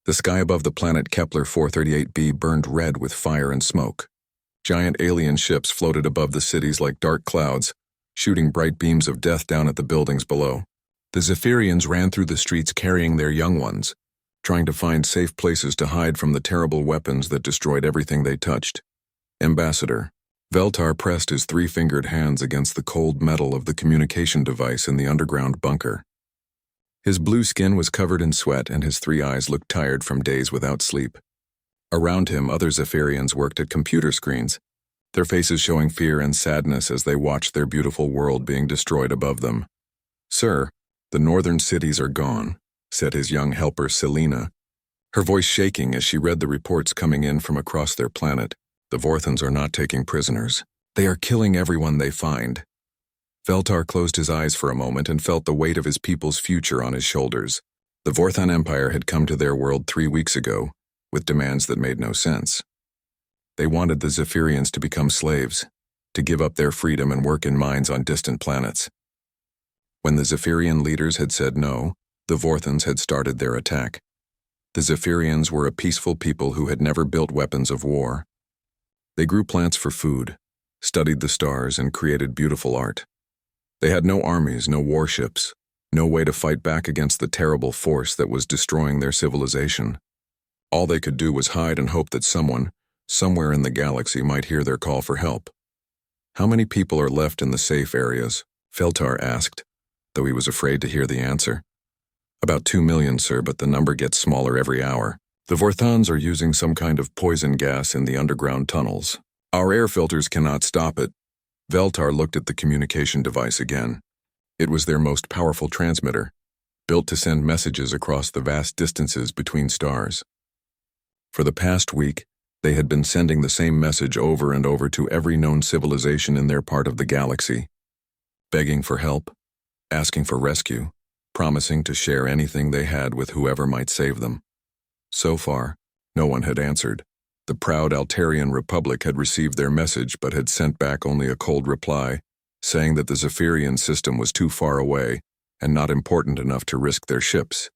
The sky above the planet Kepler 438b burned red with fire and smoke. Giant alien ships floated above the cities like dark clouds, shooting bright beams of death down at the buildings below. The Zephyrians ran through the streets carrying their young ones, trying to find safe places to hide from the terrible weapons that destroyed everything they touched. Ambassador. Veltar pressed his three-fingered hands against the cold metal of the communication device in the underground bunker. His blue skin was covered in sweat and his three eyes looked tired from days without sleep. Around him, other Zephyrians worked at computer screens, their faces showing fear and sadness as they watched their beautiful world being destroyed above them. "Sir, the northern cities are gone," said his young helper Selena, her voice shaking as she read the reports coming in from across their planet. "The Vorthans are not taking prisoners. They are killing everyone they find." Veltar closed his eyes for a moment and felt the weight of his people's future on his shoulders. The Vorthan Empire had come to their world 3 weeks ago, with demands that made no sense. They wanted the Zephyrians to become slaves, to give up their freedom and work in mines on distant planets. When the Zephyrian leaders had said no, the Vorthans had started their attack. The Zephyrians were a peaceful people who had never built weapons of war. They grew plants for food, studied the stars, and created beautiful art. They had no armies, no warships, no way to fight back against the terrible force that was destroying their civilization. All they could do was hide and hope that someone, somewhere in the galaxy, might hear their call for help. "How many people are left in the safe areas?" Veltar asked, though he was afraid to hear the answer. "About 2 million, sir, but the number gets smaller every hour. The Vorthans are using some kind of poison gas in the underground tunnels. Our air filters cannot stop it." Veltar looked at the communication device again. It was their most powerful transmitter, built to send messages across the vast distances between stars. For the past week, they had been sending the same message over and over to every known civilization in their part of the galaxy, begging for help, asking for rescue, promising to share anything they had with whoever might save them. So far, no one had answered. The proud Altarian Republic had received their message but had sent back only a cold reply, saying that the Zephyrian system was too far away and not important enough to risk their ships.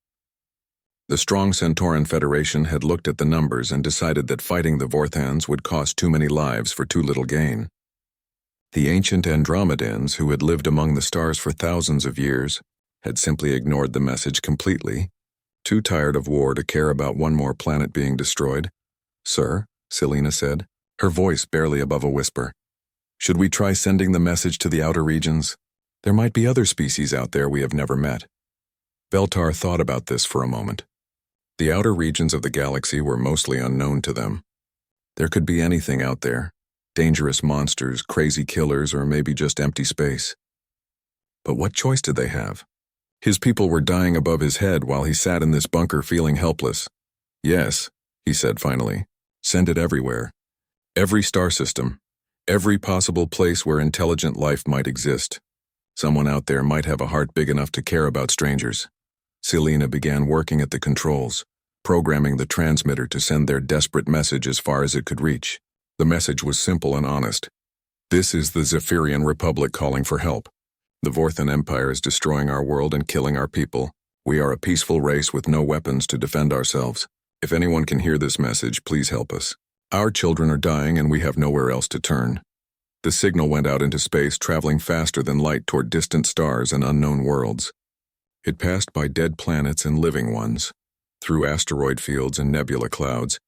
The strong Centauran Federation had looked at the numbers and decided that fighting the Vorthans would cost too many lives for too little gain. The ancient Andromedans, who had lived among the stars for thousands of years, had simply ignored the message completely, too tired of war to care about one more planet being destroyed. "Sir," Selena said, her voice barely above a whisper, "should we try sending the message to the outer regions? There might be other species out there we have never met." Veltar thought about this for a moment. The outer regions of the galaxy were mostly unknown to them. There could be anything out there, dangerous monsters, crazy killers, or maybe just empty space. But what choice did they have? His people were dying above his head while he sat in this bunker feeling helpless. "Yes," he said finally, "send it everywhere. Every star system, every possible place where intelligent life might exist. Someone out there might have a heart big enough to care about strangers." Selena began working at the controls, programming the transmitter to send their desperate message as far as it could reach. The message was simple and honest. "This is the Zephyrian Republic calling for help. The Vorthan Empire is destroying our world and killing our people. We are a peaceful race with no weapons to defend ourselves. If anyone can hear this message, please help us. Our children are dying and we have nowhere else to turn." The signal went out into space, traveling faster than light toward distant stars and unknown worlds. It passed by dead planets and living ones, through asteroid fields and nebula clouds,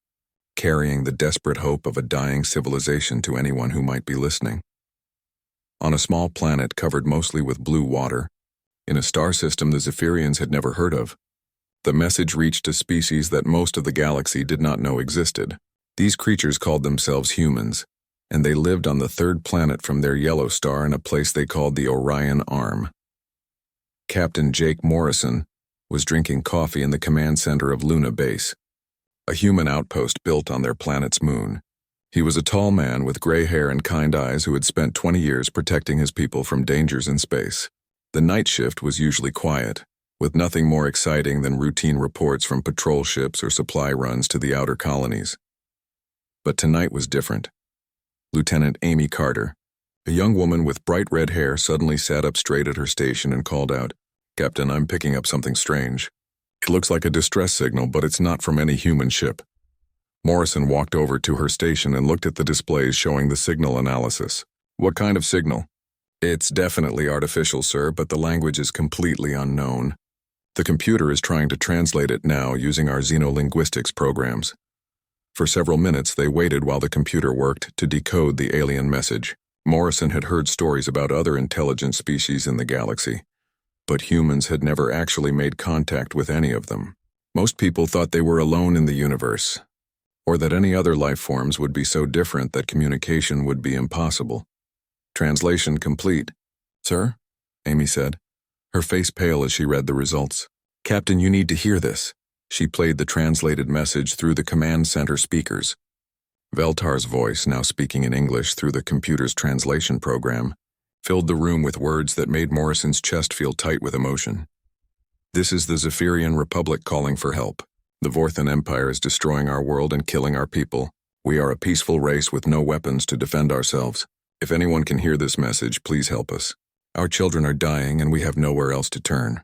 carrying the desperate hope of a dying civilization to anyone who might be listening. On a small planet covered mostly with blue water, in a star system the Zephyrians had never heard of, the message reached a species that most of the galaxy did not know existed. These creatures called themselves humans, and they lived on the third planet from their yellow star in a place they called the Orion Arm. Captain Jake Morrison was drinking coffee in the command center of Luna Base, a human outpost built on their planet's moon. He was a tall man with gray hair and kind eyes who had spent 20 years protecting his people from dangers in space. The night shift was usually quiet, with nothing more exciting than routine reports from patrol ships or supply runs to the outer colonies. But tonight was different. Lieutenant Amy Carter, a young woman with bright red hair, suddenly sat up straight at her station and called out, "Captain, I'm picking up something strange." It looks like a distress signal, but it's not from any human ship. Morrison walked over to her station and looked at the displays showing the signal analysis. What kind of signal? It's definitely artificial, sir, but the language is completely unknown. The computer is trying to translate it now using our xenolinguistics programs. For several minutes, they waited while the computer worked to decode the alien message. Morrison had heard stories about other intelligent species in the galaxy, but humans had never actually made contact with any of them. Most people thought they were alone in the universe, or that any other life forms would be so different that communication would be impossible. Translation complete. Sir? Amy said, her face pale as she read the results. Captain, you need to hear this. She played the translated message through the command center speakers. Veltar's voice, now speaking in English through the computer's translation program, filled the room with words that made Morrison's chest feel tight with emotion. This is the Zephyrian Republic calling for help. The Vorthan Empire is destroying our world and killing our people. We are a peaceful race with no weapons to defend ourselves. If anyone can hear this message, please help us. Our children are dying and we have nowhere else to turn.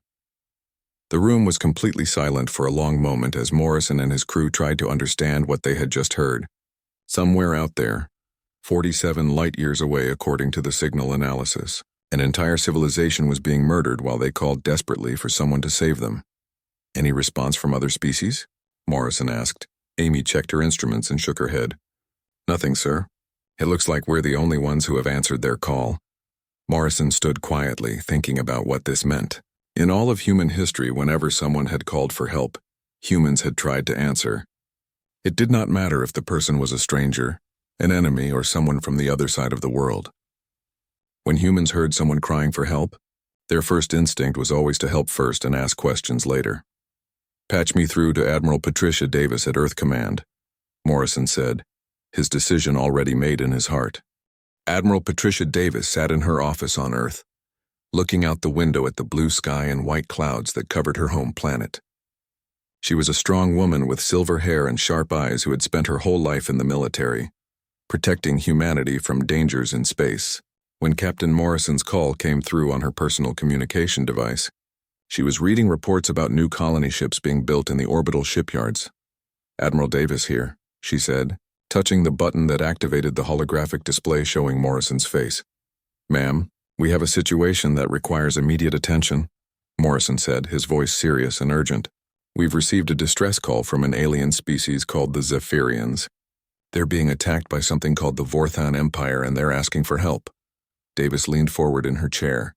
The room was completely silent for a long moment as Morrison and his crew tried to understand what they had just heard. Somewhere out there, 47 light-years away according to the signal analysis, an entire civilization was being murdered while they called desperately for someone to save them. Any response from other species? Morrison asked. Amy checked her instruments and shook her head. Nothing, sir. It looks like we're the only ones who have answered their call. Morrison stood quietly, thinking about what this meant. In all of human history, whenever someone had called for help, humans had tried to answer. It did not matter if the person was a stranger, an enemy, or someone from the other side of the world. When humans heard someone crying for help, their first instinct was always to help first and ask questions later. Patch me through to Admiral Patricia Davis at Earth Command, Morrison said, his decision already made in his heart. Admiral Patricia Davis sat in her office on Earth, looking out the window at the blue sky and white clouds that covered her home planet. She was a strong woman with silver hair and sharp eyes who had spent her whole life in the military, protecting humanity from dangers in space. When Captain Morrison's call came through on her personal communication device, she was reading reports about new colony ships being built in the orbital shipyards. Admiral Davis here, she said, touching the button that activated the holographic display showing Morrison's face. Ma'am, we have a situation that requires immediate attention, Morrison said, his voice serious and urgent. We've received a distress call from an alien species called the Zephyrians. They're being attacked by something called the Vorthan Empire and they're asking for help. Davis leaned forward in her chair,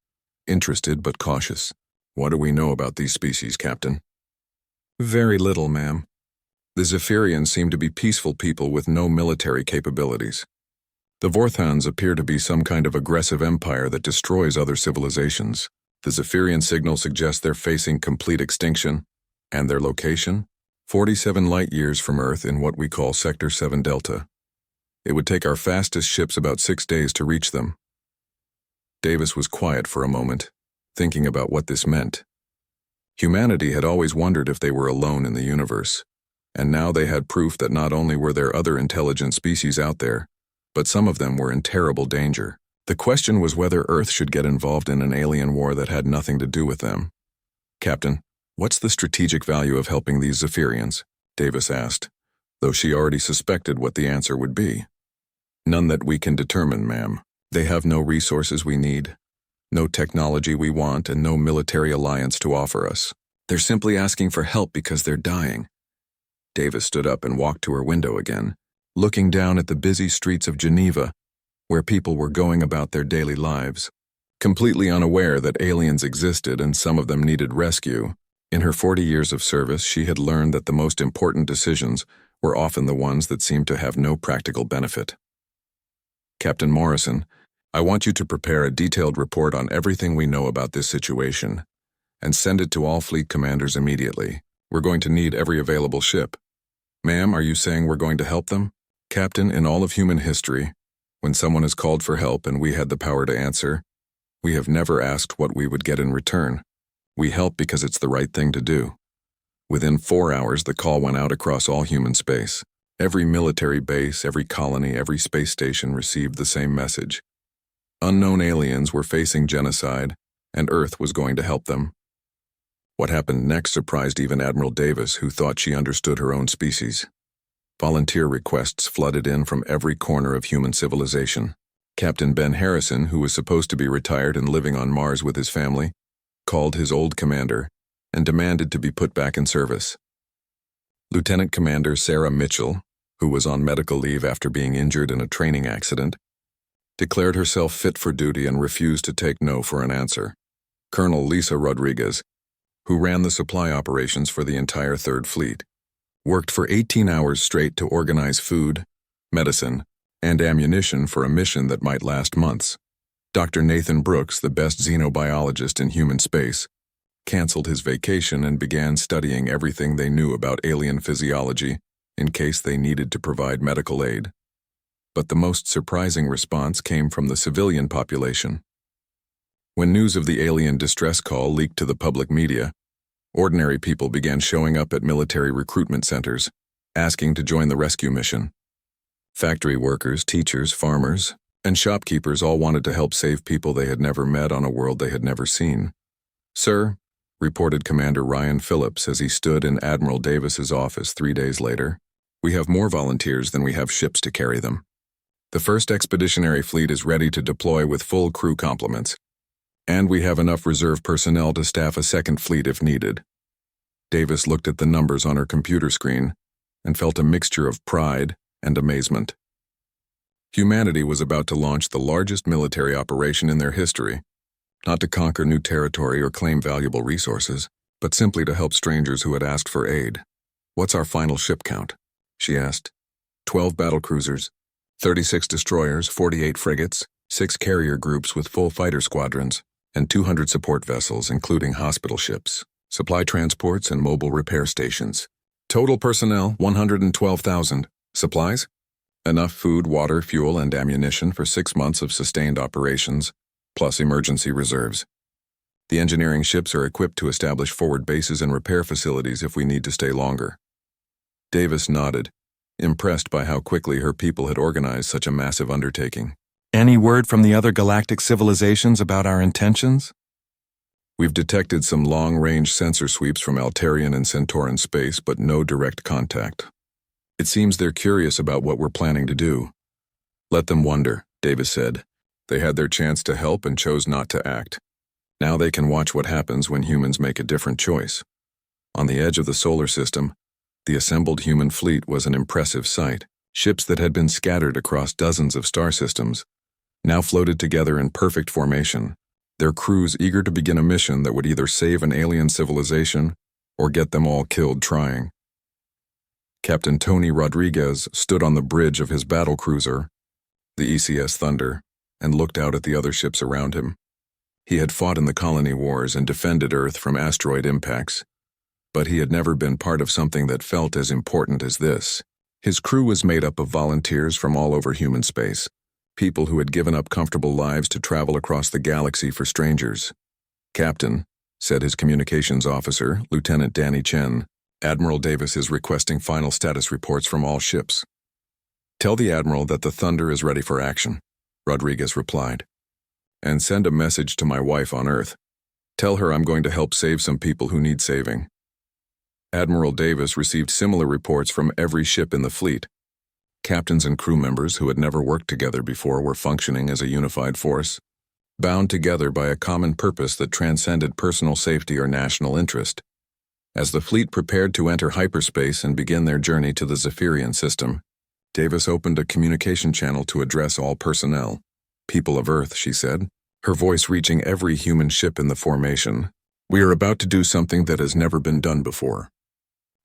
interested but cautious. What do we know about these species, Captain? Very little, ma'am. The Zephyrians seem to be peaceful people with no military capabilities. The Vorthans appear to be some kind of aggressive empire that destroys other civilizations. The Zephyrian signal suggests they're facing complete extinction, and their location? 47 light-years from Earth in what we call Sector 7 Delta. It would take our fastest ships about 6 days to reach them. Davis was quiet for a moment, thinking about what this meant. Humanity had always wondered if they were alone in the universe, and now they had proof that not only were there other intelligent species out there, but some of them were in terrible danger. The question was whether Earth should get involved in an alien war that had nothing to do with them. Captain, what's the strategic value of helping these Zephyrians? Davis asked, though she already suspected what the answer would be. None that we can determine, ma'am. They have no resources we need, no technology we want, and no military alliance to offer us. They're simply asking for help because they're dying. Davis stood up and walked to her window again, looking down at the busy streets of Geneva, where people were going about their daily lives, completely unaware that aliens existed and some of them needed rescue. In her 40 years of service, she had learned that the most important decisions were often the ones that seemed to have no practical benefit. Captain Morrison, I want you to prepare a detailed report on everything we know about this situation, and send it to all fleet commanders immediately. We're going to need every available ship. Ma'am, are you saying we're going to help them? Captain, in all of human history, when someone has called for help and we had the power to answer, we have never asked what we would get in return. We help because it's the right thing to do. Within 4 hours, the call went out across all human space. Every military base, every colony, every space station received the same message. Unknown aliens were facing genocide, and Earth was going to help them. What happened next surprised even Admiral Davis, who thought she understood her own species. Volunteer requests flooded in from every corner of human civilization. Captain Ben Harrison, who was supposed to be retired and living on Mars with his family, called his old commander and demanded to be put back in service. Lieutenant Commander Sarah Mitchell, who was on medical leave after being injured in a training accident, declared herself fit for duty and refused to take no for an answer. Colonel Lisa Rodriguez, who ran the supply operations for the entire Third Fleet, worked for 18 hours straight to organize food, medicine, and ammunition for a mission that might last months. Dr. Nathan Brooks, the best xenobiologist in human space, canceled his vacation and began studying everything they knew about alien physiology in case they needed to provide medical aid. But the most surprising response came from the civilian population. When news of the alien distress call leaked to the public media, ordinary people began showing up at military recruitment centers, asking to join the rescue mission. Factory workers, teachers, farmers, and shopkeepers all wanted to help save people they had never met on a world they had never seen. "Sir," reported Commander Ryan Phillips as he stood in Admiral Davis's office 3 days later, "we have more volunteers than we have ships to carry them. The first expeditionary fleet is ready to deploy with full crew complements, and we have enough reserve personnel to staff a second fleet if needed." Davis looked at the numbers on her computer screen and felt a mixture of pride and amazement. Humanity was about to launch the largest military operation in their history, not to conquer new territory or claim valuable resources, but simply to help strangers who had asked for aid. "What's our final ship count?" she asked. 12 battlecruisers, 36 destroyers, 48 frigates, 6 carrier groups with full fighter squadrons, and 200 support vessels, including hospital ships, supply transports, and mobile repair stations. Total personnel, 112,000. Supplies? Enough food, water, fuel, and ammunition for 6 months of sustained operations, plus emergency reserves. The engineering ships are equipped to establish forward bases and repair facilities if we need to stay longer. Davis nodded, impressed by how quickly her people had organized such a massive undertaking. "Any word from the other galactic civilizations about our intentions?" "We've detected some long-range sensor sweeps from Altarian and Centauran space, but no direct contact. It seems they're curious about what we're planning to do." "Let them wonder," Davis said. "They had their chance to help and chose not to act. Now they can watch what happens when humans make a different choice." On the edge of the solar system, the assembled human fleet was an impressive sight. Ships that had been scattered across dozens of star systems now floated together in perfect formation, their crews eager to begin a mission that would either save an alien civilization or get them all killed trying. Captain Tony Rodriguez stood on the bridge of his battlecruiser, the ECS Thunder, and looked out at the other ships around him. He had fought in the colony wars and defended Earth from asteroid impacts, but he had never been part of something that felt as important as this. His crew was made up of volunteers from all over human space, people who had given up comfortable lives to travel across the galaxy for strangers. "Captain," said his communications officer, Lieutenant Danny Chen, "Admiral Davis is requesting final status reports from all ships." "Tell the Admiral that the Thunder is ready for action," Rodriguez replied. "And send a message to my wife on Earth. Tell her I'm going to help save some people who need saving." Admiral Davis received similar reports from every ship in the fleet. Captains and crew members who had never worked together before were functioning as a unified force, bound together by a common purpose that transcended personal safety or national interest. As the fleet prepared to enter hyperspace and begin their journey to the Zephyrian system, Davis opened a communication channel to address all personnel. "People of Earth," she said, her voice reaching every human ship in the formation, "we are about to do something that has never been done before.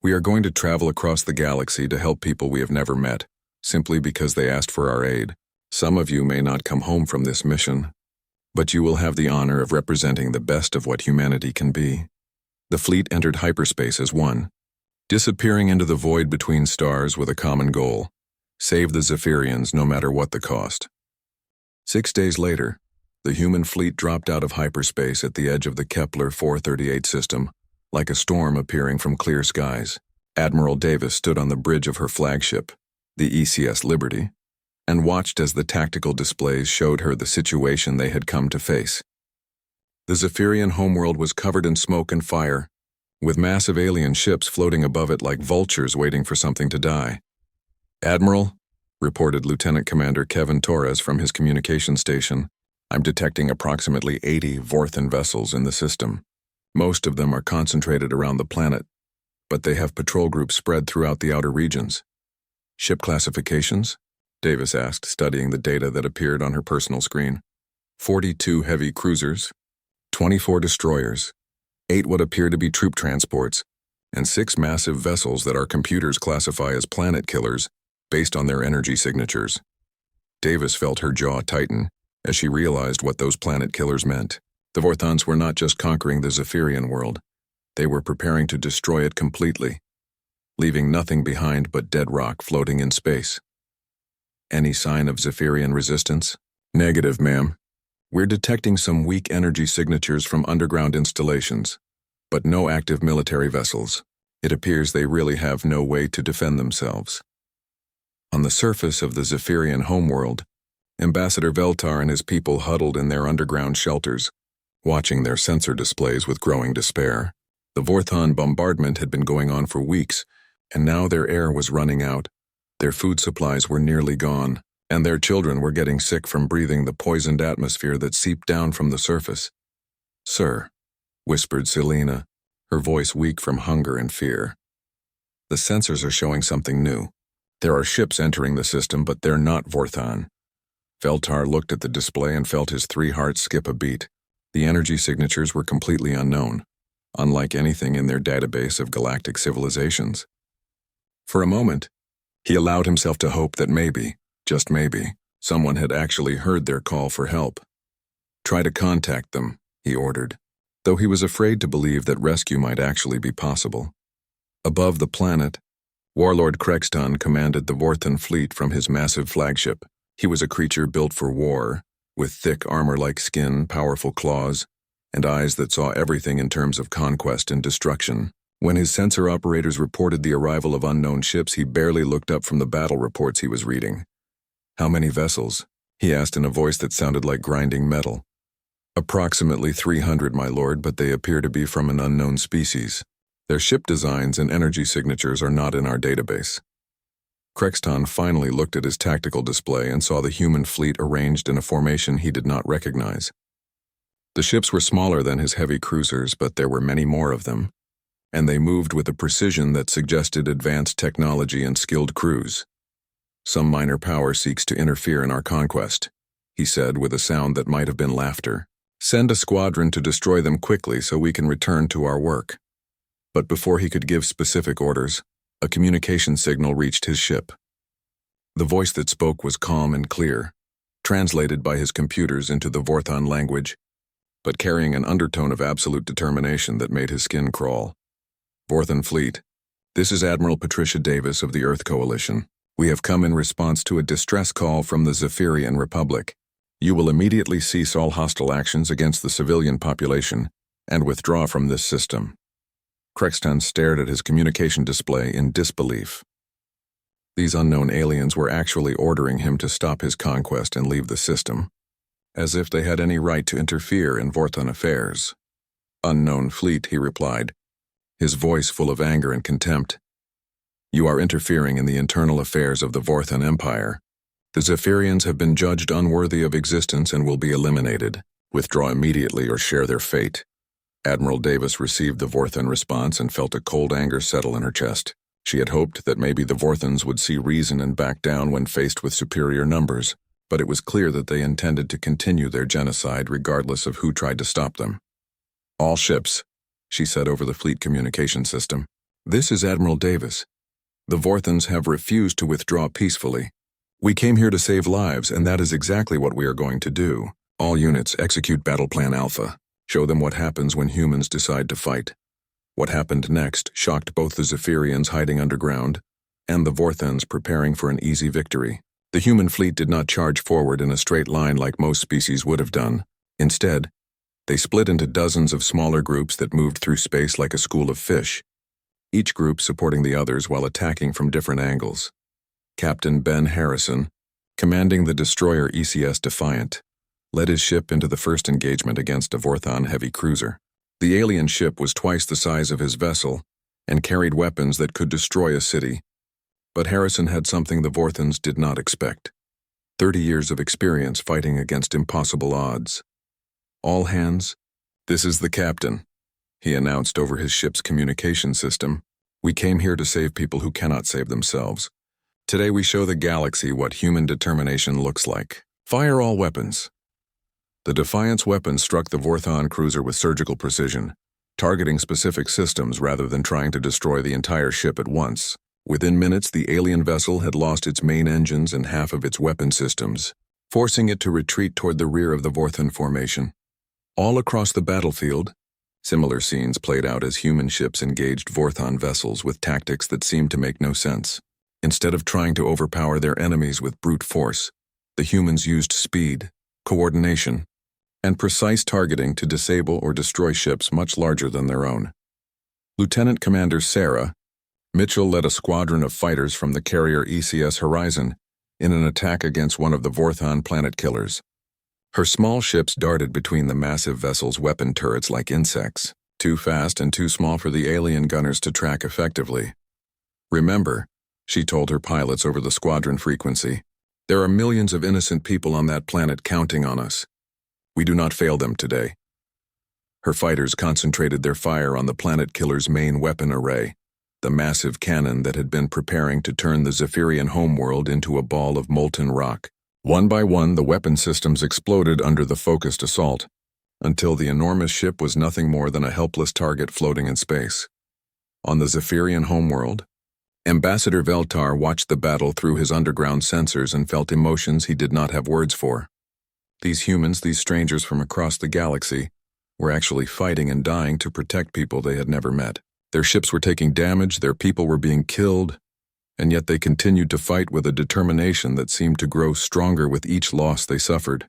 We are going to travel across the galaxy to help people we have never met, simply because they asked for our aid. Some of you may not come home from this mission, but you will have the honor of representing the best of what humanity can be." The fleet entered hyperspace as one, disappearing into the void between stars with a common goal: save the Zephyrians no matter what the cost. 6 days later, the human fleet dropped out of hyperspace at the edge of the Kepler 438 system, like a storm appearing from clear skies. Admiral Davis stood on the bridge of her flagship, the ECS Liberty, and watched as the tactical displays showed her the situation they had come to face. The Zephyrian homeworld was covered in smoke and fire, with massive alien ships floating above it like vultures waiting for something to die. "Admiral," reported Lieutenant Commander Kevin Torres from his communication station, "I'm detecting approximately 80 Vorthan vessels in the system. Most of them are concentrated around the planet, but they have patrol groups spread throughout the outer regions." "Ship classifications?" Davis asked, studying the data that appeared on her personal screen. 42 heavy cruisers, 24 destroyers, 8 what appear to be troop transports, and 6 massive vessels that our computers classify as planet killers based on their energy signatures. Davis felt her jaw tighten as she realized what those planet killers meant. The Vorthons were not just conquering the Zephyrian world, they were preparing to destroy it completely, leaving nothing behind but dead rock floating in space. "Any sign of Zephyrian resistance?" "Negative, ma'am. We're detecting some weak energy signatures from underground installations, but no active military vessels. It appears they really have no way to defend themselves." On the surface of the Zephyrian homeworld, Ambassador Veltar and his people huddled in their underground shelters, watching their sensor displays with growing despair. The Vorthon bombardment had been going on for weeks, and now their air was running out. Their food supplies were nearly gone, and their children were getting sick from breathing the poisoned atmosphere that seeped down from the surface. "Sir," whispered Selena, her voice weak from hunger and fear. "The sensors are showing something new. There are ships entering the system, but they're not Vorthon." Veltar looked at the display and felt his 3 hearts skip a beat. The energy signatures were completely unknown, unlike anything in their database of galactic civilizations. For a moment, he allowed himself to hope that maybe, just maybe, someone had actually heard their call for help. "Try to contact them," he ordered, though he was afraid to believe that rescue might actually be possible. Above the planet, Warlord Krexton commanded the Vorthan fleet from his massive flagship. He was a creature built for war, with thick armor-like skin, powerful claws, and eyes that saw everything in terms of conquest and destruction. When his sensor operators reported the arrival of unknown ships, he barely looked up from the battle reports he was reading. "How many vessels?" he asked in a voice that sounded like grinding metal. "Approximately 300, my lord, but they appear to be from an unknown species. Their ship designs and energy signatures are not in our database." Krexton finally looked at his tactical display and saw the human fleet arranged in a formation he did not recognize. The ships were smaller than his heavy cruisers, but there were many more of them, and they moved with a precision that suggested advanced technology and skilled crews. "Some minor power seeks to interfere in our conquest," he said with a sound that might have been laughter. "Send a squadron to destroy them quickly so we can return to our work." But before he could give specific orders, a communication signal reached his ship. The voice that spoke was calm and clear, translated by his computers into the Vorthon language, but carrying an undertone of absolute determination that made his skin crawl. "Vorthan Fleet, this is Admiral Patricia Davis of the Earth Coalition. We have come in response to a distress call from the Zephyrian Republic. You will immediately cease all hostile actions against the civilian population and withdraw from this system." Krexton stared at his communication display in disbelief. These unknown aliens were actually ordering him to stop his conquest and leave the system, as if they had any right to interfere in Vorthon affairs. "Unknown fleet," he replied, his voice full of anger and contempt. "You are interfering in the internal affairs of the Vorthon Empire. The Zephyrians have been judged unworthy of existence and will be eliminated. Withdraw immediately or share their fate." Admiral Davis received the Vorthan response and felt a cold anger settle in her chest. She had hoped that maybe the Vorthans would see reason and back down when faced with superior numbers, but it was clear that they intended to continue their genocide regardless of who tried to stop them. "All ships," she said over the fleet communication system. "This is Admiral Davis. The Vorthans have refused to withdraw peacefully. We came here to save lives, and that is exactly what we are going to do. All units execute Battle Plan Alpha. Show them what happens when humans decide to fight." What happened next shocked both the Zephyrians hiding underground and the Vorthans preparing for an easy victory. The human fleet did not charge forward in a straight line like most species would have done. Instead, they split into dozens of smaller groups that moved through space like a school of fish, each group supporting the others while attacking from different angles. Captain Ben Harrison, commanding the destroyer ECS Defiant, led his ship into the first engagement against a Vorthon heavy cruiser. The alien ship was twice the size of his vessel and carried weapons that could destroy a city. But Harrison had something the Vorthons did not expect. 30 years of experience fighting against impossible odds. All hands, this is the captain, he announced over his ship's communication system. We came here to save people who cannot save themselves. Today we show the galaxy what human determination looks like. Fire all weapons. The Defiance weapon struck the Vorthon cruiser with surgical precision, targeting specific systems rather than trying to destroy the entire ship at once. Within minutes, the alien vessel had lost its main engines and half of its weapon systems, forcing it to retreat toward the rear of the Vorthon formation. All across the battlefield, similar scenes played out as human ships engaged Vorthon vessels with tactics that seemed to make no sense. Instead of trying to overpower their enemies with brute force, the humans used speed, coordination, and precise targeting to disable or destroy ships much larger than their own. Lieutenant Commander Sarah Mitchell led a squadron of fighters from the carrier ECS Horizon in an attack against one of the Vorthon planet killers. Her small ships darted between the massive vessel's weapon turrets like insects, too fast and too small for the alien gunners to track effectively. Remember, she told her pilots over the squadron frequency, there are millions of innocent people on that planet counting on us. We do not fail them today. Her fighters concentrated their fire on the planet killer's main weapon array, the massive cannon that had been preparing to turn the Zephyrian homeworld into a ball of molten rock. One by one, the weapon systems exploded under the focused assault, until the enormous ship was nothing more than a helpless target floating in space. On the Zephyrian homeworld, Ambassador Veltar watched the battle through his underground sensors and felt emotions he did not have words for. These humans, these strangers from across the galaxy, were actually fighting and dying to protect people they had never met. Their ships were taking damage, their people were being killed, and yet they continued to fight with a determination that seemed to grow stronger with each loss they suffered.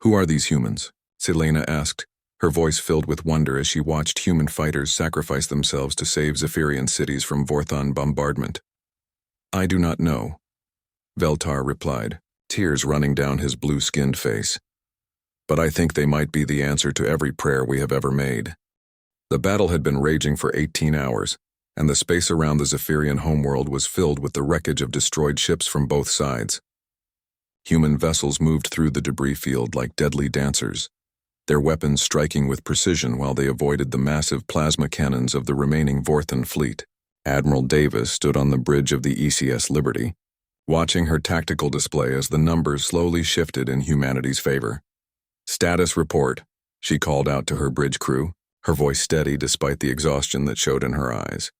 Who are these humans? Selena asked, her voice filled with wonder as she watched human fighters sacrifice themselves to save Zephyrian cities from Vorthon bombardment. I do not know, Veltar replied, tears running down his blue-skinned face. But I think they might be the answer to every prayer we have ever made. The battle had been raging for 18 hours, and the space around the Zephyrian homeworld was filled with the wreckage of destroyed ships from both sides. Human vessels moved through the debris field like deadly dancers, their weapons striking with precision while they avoided the massive plasma cannons of the remaining Vorthon fleet. Admiral Davis stood on the bridge of the ECS Liberty, watching her tactical display as the numbers slowly shifted in humanity's favor. Status report, she called out to her bridge crew, her voice steady despite the exhaustion that showed in her eyes.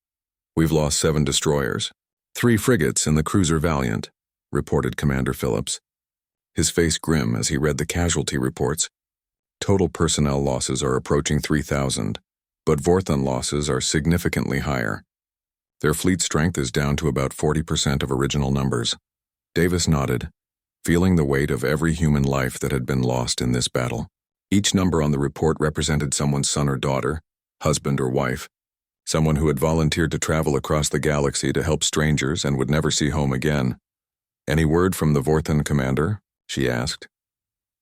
We've lost 7 destroyers, 3 frigates and the cruiser Valiant, reported Commander Phillips, his face grim as he read the casualty reports. Total personnel losses are approaching 3,000, but Vorthon losses are significantly higher. Their fleet strength is down to about 40% of original numbers. Davis nodded, feeling the weight of every human life that had been lost in this battle. Each number on the report represented someone's son or daughter, husband or wife, someone who had volunteered to travel across the galaxy to help strangers and would never see home again. Any word from the Vorthon commander? She asked.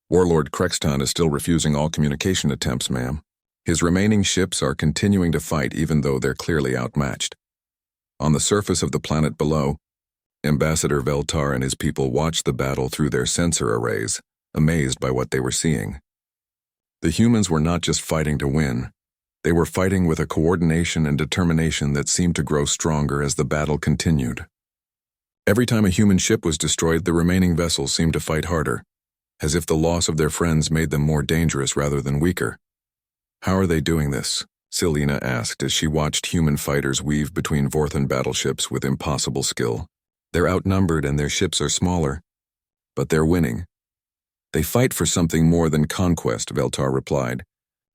Warlord Krexton is still refusing all communication attempts, ma'am. His remaining ships are continuing to fight even though they're clearly outmatched. On the surface of the planet below, Ambassador Veltar and his people watched the battle through their sensor arrays, amazed by what they were seeing. The humans were not just fighting to win. They were fighting with a coordination and determination that seemed to grow stronger as the battle continued. Every time a human ship was destroyed, the remaining vessels seemed to fight harder, as if the loss of their friends made them more dangerous rather than weaker. How are they doing this? Selena asked as she watched human fighters weave between Vorthon battleships with impossible skill. They're outnumbered and their ships are smaller, but they're winning. They fight for something more than conquest, Veltar replied,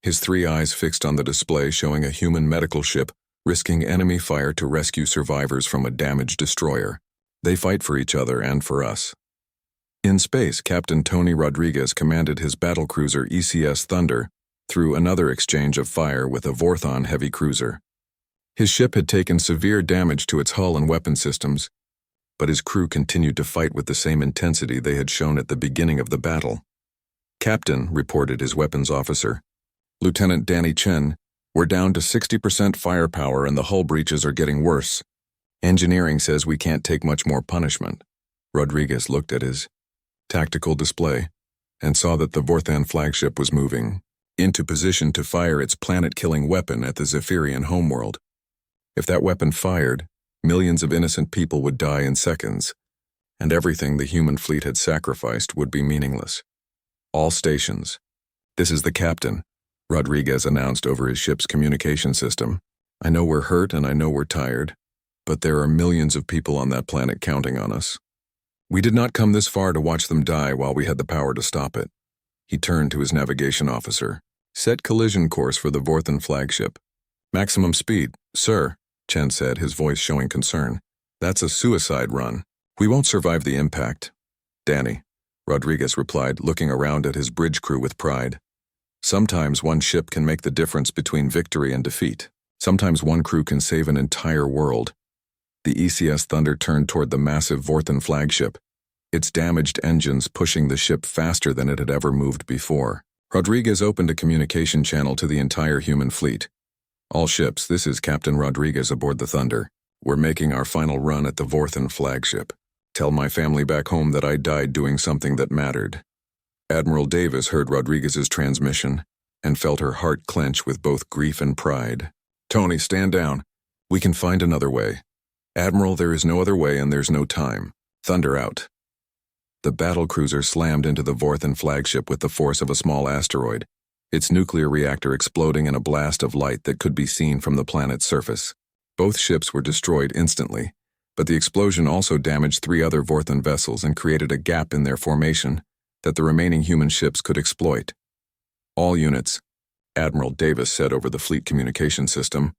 his 3 eyes fixed on the display showing a human medical ship risking enemy fire to rescue survivors from a damaged destroyer. They fight for each other and for us. In space, Captain Tony Rodriguez commanded his battlecruiser ECS Thunder through another exchange of fire with a Vorthon heavy cruiser. His ship had taken severe damage to its hull and weapon systems, but his crew continued to fight with the same intensity they had shown at the beginning of the battle. Captain, reported his weapons officer, Lieutenant Danny Chen, We're down to 60% firepower and the hull breaches are getting worse. Engineering says we can't take much more punishment. Rodriguez looked at his tactical display and saw that the Vorthan flagship was moving into position to fire its planet-killing weapon at the Zephyrian homeworld. If that weapon fired, millions of innocent people would die in seconds, and everything the human fleet had sacrificed would be meaningless. All stations. This is the captain, Rodriguez announced over his ship's communication system. I know we're hurt and I know we're tired, but there are millions of people on that planet counting on us. We did not come this far to watch them die while we had the power to stop it. He turned to his navigation officer. Set collision course for the Vorthan flagship. Maximum speed, sir, Chen said, his voice showing concern. That's a suicide run. We won't survive the impact. Danny, Rodriguez replied, looking around at his bridge crew with pride. Sometimes one ship can make the difference between victory and defeat. Sometimes one crew can save an entire world. The ECS Thunder turned toward the massive Vorthan flagship, its damaged engines pushing the ship faster than it had ever moved before. Rodriguez opened a communication channel to the entire human fleet. All ships, this is Captain Rodriguez aboard the Thunder. We're making our final run at the Vorthan flagship. Tell my family back home that I died doing something that mattered. Admiral Davis heard Rodriguez's transmission and felt her heart clench with both grief and pride. Tony, stand down. We can find another way. Admiral, there is no other way and there's no time. Thunder out. The battlecruiser slammed into the Vorthan flagship with the force of a small asteroid, its nuclear reactor exploding in a blast of light that could be seen from the planet's surface. Both ships were destroyed instantly, but the explosion also damaged 3 other Vorthan vessels and created a gap in their formation that the remaining human ships could exploit. All units, Admiral Davis said over the fleet communication system,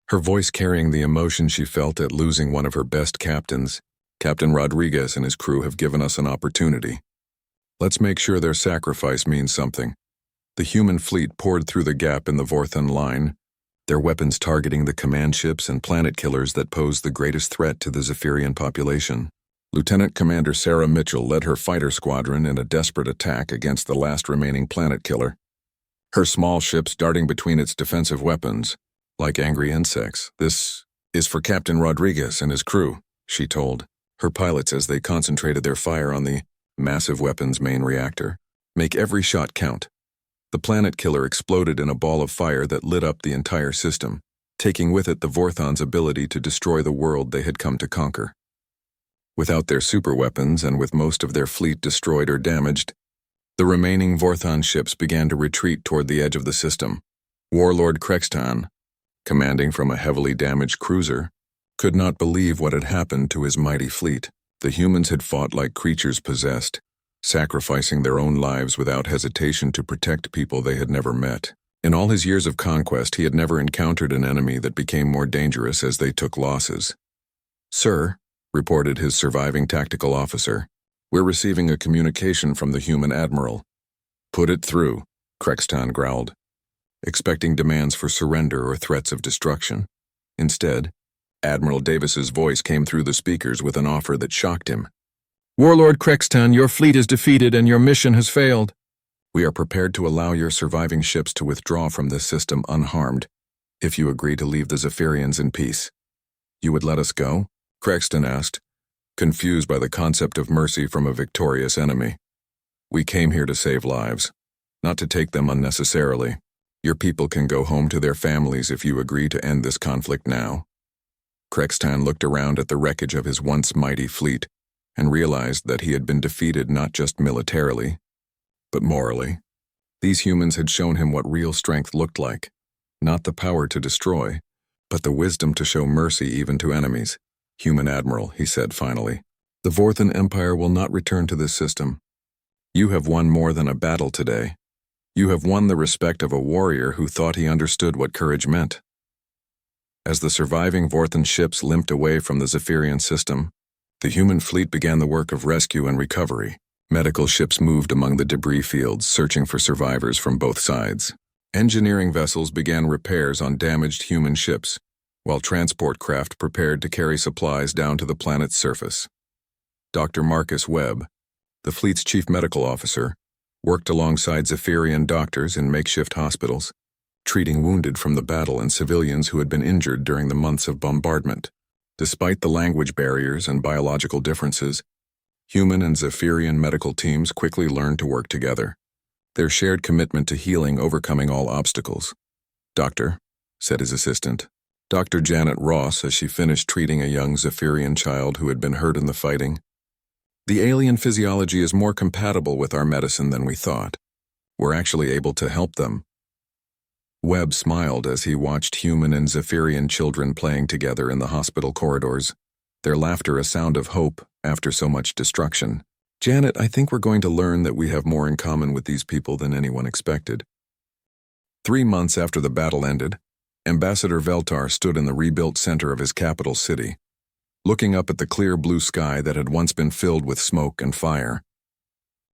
her voice carrying the emotion she felt at losing one of her best captains. Captain Rodriguez and his crew have given us an opportunity. Let's make sure their sacrifice means something. The human fleet poured through the gap in the Vorthan line, their weapons targeting the command ships and planet killers that posed the greatest threat to the Zephyrian population. Lieutenant Commander Sarah Mitchell led her fighter squadron in a desperate attack against the last remaining planet killer. Her small ships darting between its defensive weapons, like angry insects. This is for Captain Rodriguez and his crew, she told her pilots as they concentrated their fire on the massive weapon's main reactor. Make every shot count. The planet killer exploded in a ball of fire that lit up the entire system, taking with it the Vorthon's ability to destroy the world they had come to conquer. Without their superweapons and with most of their fleet destroyed or damaged, the remaining Vorthon ships began to retreat toward the edge of the system. Warlord Krextan, commanding from a heavily damaged cruiser, could not believe what had happened to his mighty fleet. The humans had fought like creatures possessed, sacrificing their own lives without hesitation to protect people they had never met. In all his years of conquest, he had never encountered an enemy that became more dangerous as they took losses. Sir, reported his surviving tactical officer, we're receiving a communication from the human admiral. Put it through, Krextan growled, expecting demands for surrender or threats of destruction. Instead, Admiral Davis's voice came through the speakers with an offer that shocked him. Warlord Krextan, your fleet is defeated and your mission has failed. We are prepared to allow your surviving ships to withdraw from this system unharmed, if you agree to leave the Zephyrians in peace. You would let us go? Krextan asked, confused by the concept of mercy from a victorious enemy. We came here to save lives, not to take them unnecessarily. Your people can go home to their families if you agree to end this conflict now. Krextan looked around at the wreckage of his once mighty fleet and realized that he had been defeated not just militarily, but morally. These humans had shown him what real strength looked like, not the power to destroy, but the wisdom to show mercy even to enemies. Human Admiral, he said finally, the Vorthan Empire will not return to this system. You have won more than a battle today. You have won the respect of a warrior who thought he understood what courage meant. As the surviving Vorthan ships limped away from the Zephyrian system, the human fleet began the work of rescue and recovery. Medical ships moved among the debris fields, searching for survivors from both sides. Engineering vessels began repairs on damaged human ships, while transport craft prepared to carry supplies down to the planet's surface. Dr. Marcus Webb, the fleet's chief medical officer, worked alongside Zephyrian doctors in makeshift hospitals, treating wounded from the battle and civilians who had been injured during the months of bombardment. Despite the language barriers and biological differences, human and Zephyrian medical teams quickly learned to work together, their shared commitment to healing overcoming all obstacles. "Doctor," said his assistant, Dr. Janet Ross, as she finished treating a young Zephyrian child who had been hurt in the fighting. "The alien physiology is more compatible with our medicine than we thought. We're actually able to help them." Webb smiled as he watched human and Zephyrian children playing together in the hospital corridors, their laughter a sound of hope after so much destruction. "Janet, I think we're going to learn that we have more in common with these people than anyone expected." 3 months after the battle ended, Ambassador Veltar stood in the rebuilt center of his capital city, looking up at the clear blue sky that had once been filled with smoke and fire.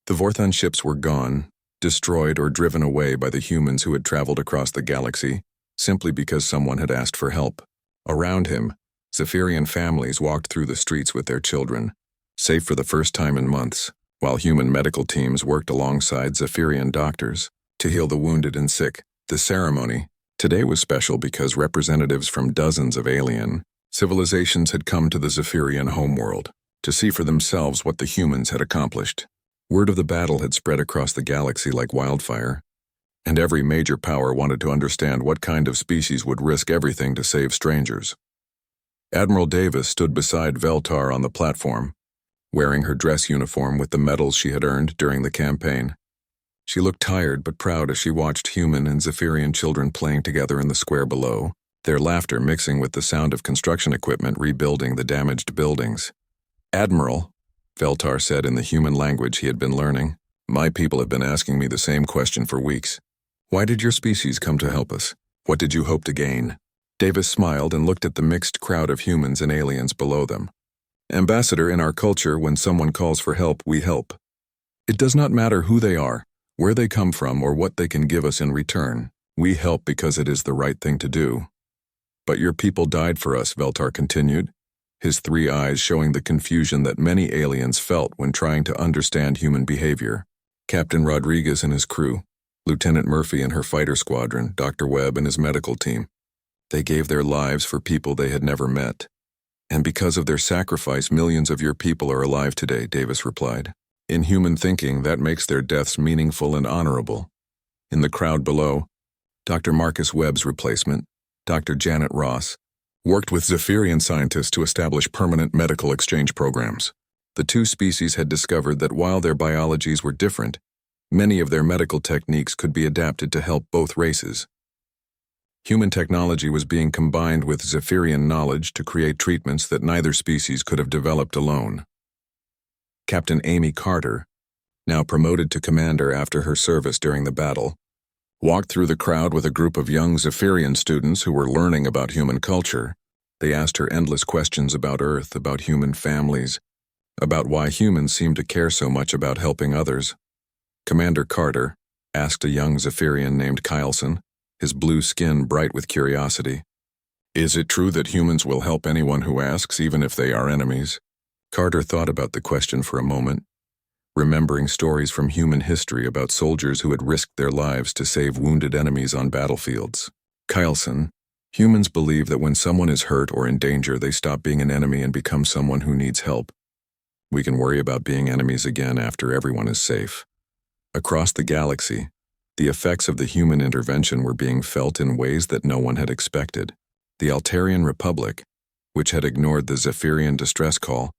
The Vorthon ships were gone, destroyed or driven away by the humans who had traveled across the galaxy, simply because someone had asked for help. Around him, Zephyrian families walked through the streets with their children, safe for the first time in months, while human medical teams worked alongside Zephyrian doctors to heal the wounded and sick. The ceremony today was special because representatives from dozens of alien civilizations had come to the Zephyrian homeworld to see for themselves what the humans had accomplished. Word of the battle had spread across the galaxy like wildfire, and every major power wanted to understand what kind of species would risk everything to save strangers. Admiral Davis stood beside Veltar on the platform, wearing her dress uniform with the medals she had earned during the campaign. She looked tired but proud as she watched human and Zephyrian children playing together in the square below, their laughter mixing with the sound of construction equipment rebuilding the damaged buildings. "Admiral," Veltar said in the human language he had been learning, "my people have been asking me the same question for weeks. Why did your species come to help us? What did you hope to gain?" Davis smiled and looked at the mixed crowd of humans and aliens below them. "Ambassador, in our culture, when someone calls for help, we help. It does not matter who they are, where they come from, or what they can give us in return. We help because it is the right thing to do." "But your people died for us," Veltar continued, his 3 eyes showing the confusion that many aliens felt when trying to understand human behavior. Captain Rodriguez and his crew, Lieutenant Murphy and her fighter squadron, Dr. Webb and his medical team. They gave their lives for people they had never met. "And because of their sacrifice, millions of your people are alive today," Davis replied. "In human thinking, that makes their deaths meaningful and honorable." In the crowd below, Dr. Marcus Webb's replacement, Dr. Janet Ross, worked with Zephyrian scientists to establish permanent medical exchange programs. The 2 species had discovered that while their biologies were different, many of their medical techniques could be adapted to help both races. Human technology was being combined with Zephyrian knowledge to create treatments that neither species could have developed alone. Captain Amy Carter, now promoted to commander after her service during the battle, walked through the crowd with a group of young Zephyrian students who were learning about human culture. They asked her endless questions about Earth, about human families, about why humans seem to care so much about helping others. Commander Carter asked a young Zephyrian named Kyleson, his blue skin bright with curiosity, "Is it true that humans will help anyone who asks, even if they are enemies?" Carter thought about the question for a moment, remembering stories from human history about soldiers who had risked their lives to save wounded enemies on battlefields. "Kyleson, humans believe that when someone is hurt or in danger, they stop being an enemy and become someone who needs help. We can worry about being enemies again after everyone is safe." Across the galaxy, the effects of the human intervention were being felt in ways that no one had expected. The Altarian Republic, which had ignored the Zephyrian distress call,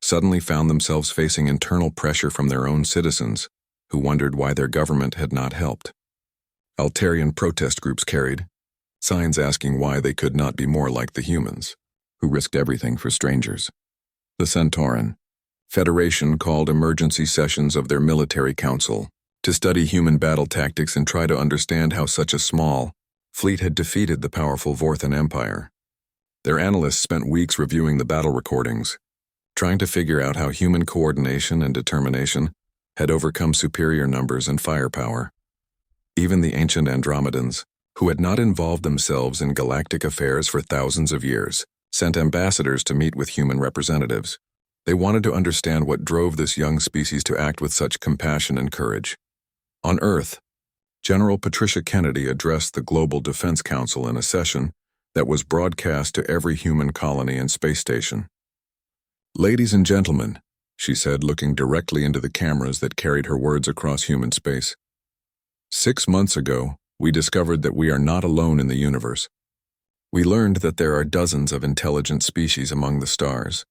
suddenly found themselves facing internal pressure from their own citizens, who wondered why their government had not helped. Altarian protest groups carried signs asking why they could not be more like the humans, who risked everything for strangers. The Centauran Federation called emergency sessions of their military council to study human battle tactics and try to understand how such a small fleet had defeated the powerful Vorthon Empire. Their analysts spent weeks reviewing the battle recordings, trying to figure out how human coordination and determination had overcome superior numbers and firepower. Even the ancient Andromedans, who had not involved themselves in galactic affairs for thousands of years, sent ambassadors to meet with human representatives. They wanted to understand what drove this young species to act with such compassion and courage. On Earth, General Patricia Kennedy addressed the Global Defense Council in a session that was broadcast to every human colony and space station. "Ladies and gentlemen," she said, looking directly into the cameras that carried her words across human space. "6 months ago, we discovered that we are not alone in the universe. We learned that there are dozens of intelligent species among the stars,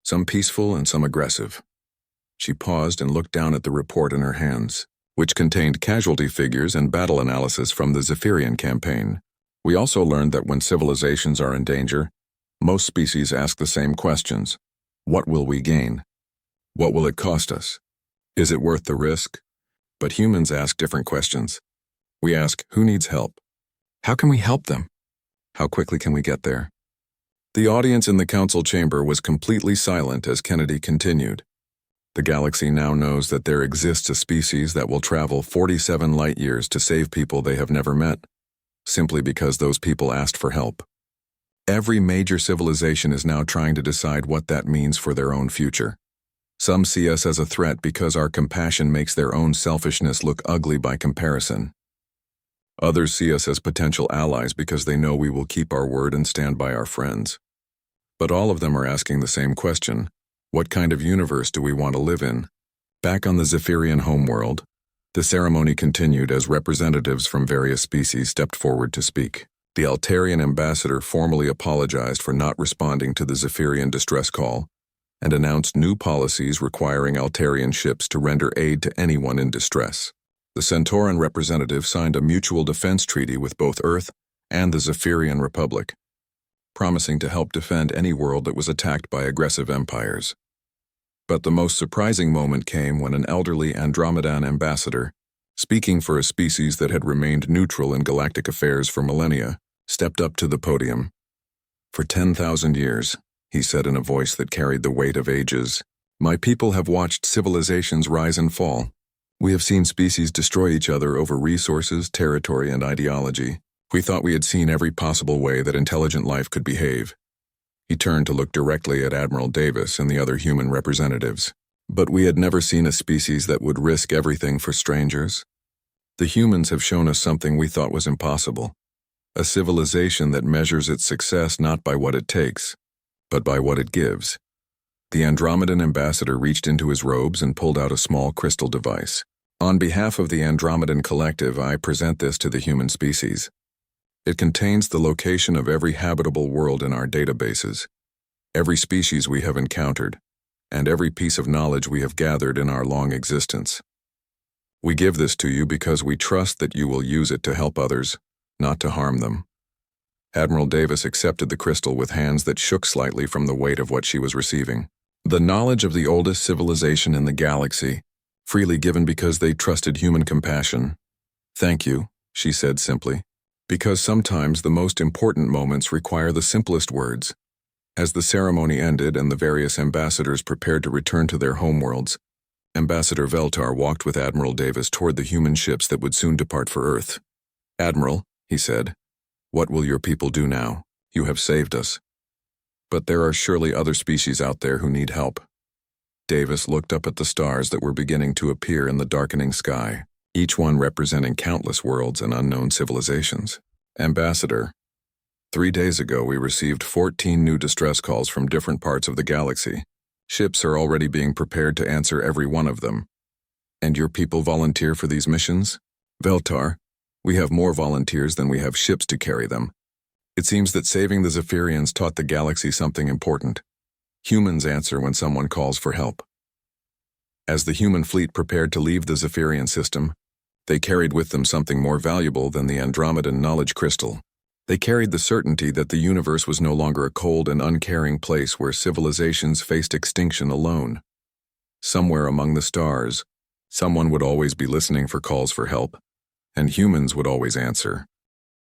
some peaceful and some aggressive." She paused and looked down at the report in her hands, which contained casualty figures and battle analysis from the Zephyrian campaign. "We also learned that when civilizations are in danger, most species ask the same questions. What will we gain? What will it cost us? Is it worth the risk? But humans ask different questions. We ask, who needs help? How can we help them? How quickly can we get there?" The audience in the council chamber was completely silent as Kennedy continued. "The galaxy now knows that there exists a species that will travel 47 light years to save people they have never met, simply because those people asked for help. Every major civilization is now trying to decide what that means for their own future. Some see us as a threat because our compassion makes their own selfishness look ugly by comparison. Others see us as potential allies because they know we will keep our word and stand by our friends. But all of them are asking the same question: what kind of universe do we want to live in?" Back on the Zephyrian homeworld, the ceremony continued as representatives from various species stepped forward to speak. The Altarian ambassador formally apologized for not responding to the Zephyrian distress call and announced new policies requiring Altarian ships to render aid to anyone in distress. The Centauran representative signed a mutual defense treaty with both Earth and the Zephyrian Republic, promising to help defend any world that was attacked by aggressive empires. But the most surprising moment came when an elderly Andromedan ambassador, speaking for a species that had remained neutral in galactic affairs for millennia, stepped up to the podium. "For 10,000 years, he said in a voice that carried the weight of ages, my people have watched civilizations rise and fall. We have seen species destroy each other over resources, territory, and ideology. We thought we had seen every possible way that intelligent life could behave." He turned to look directly at Admiral Davis and the other human representatives. "But we had never seen a species that would risk everything for strangers. The humans have shown us something we thought was impossible. A civilization that measures its success not by what it takes, but by what it gives." The Andromedan ambassador reached into his robes and pulled out a small crystal device. "On behalf of the Andromedan collective, I present this to the human species. It contains the location of every habitable world in our databases, every species we have encountered, and every piece of knowledge we have gathered in our long existence. We give this to you because we trust that you will use it to help others, not to harm them." Admiral Davis accepted the crystal with hands that shook slightly from the weight of what she was receiving. "The knowledge of the oldest civilization in the galaxy, freely given because they trusted human compassion. Thank you," she said simply. "Because sometimes the most important moments require the simplest words." As the ceremony ended and the various ambassadors prepared to return to their homeworlds, Ambassador Veltar walked with Admiral Davis toward the human ships that would soon depart for Earth. "Admiral," he said, "what will your people do now? You have saved us. But there are surely other species out there who need help." Davis looked up at the stars that were beginning to appear in the darkening sky, each one representing countless worlds and unknown civilizations. "Ambassador, 3 days ago we received 14 new distress calls from different parts of the galaxy. Ships are already being prepared to answer every one of them. And your people volunteer for these missions? Veltar, we have more volunteers than we have ships to carry them. It seems that saving the Zephyrians taught the galaxy something important. Humans answer when someone calls for help." As the human fleet prepared to leave the Zephyrian system, they carried with them something more valuable than the Andromedan knowledge crystal. They carried the certainty that the universe was no longer a cold and uncaring place where civilizations faced extinction alone. Somewhere among the stars, someone would always be listening for calls for help, and humans would always answer.